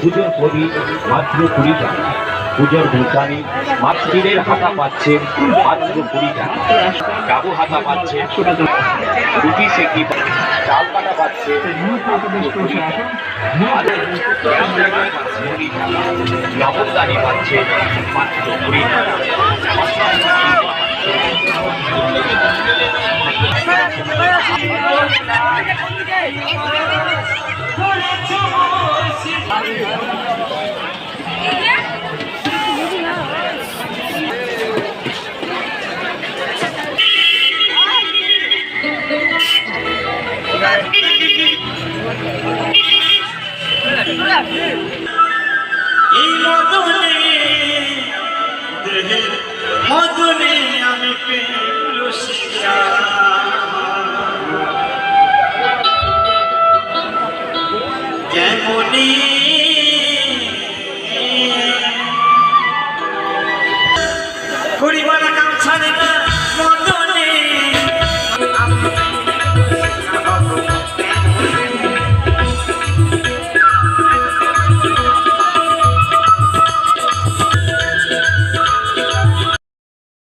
পুজোর কবি মাত্র 20 টাকা, পুজোর ভূতানি মাতৃদের হাতা পাচ্ছে মাত্র 20 টাকা, ডাবু হাতা পাচ্ছে রুটি সেকি, চাল কাটা পাচ্ছে নবদানি পাচ্ছে মাত্র 20 টাকা। এই মদনে আমি পেলুসিয়া যেমনি করিবার কাম ছাড়ে না মদ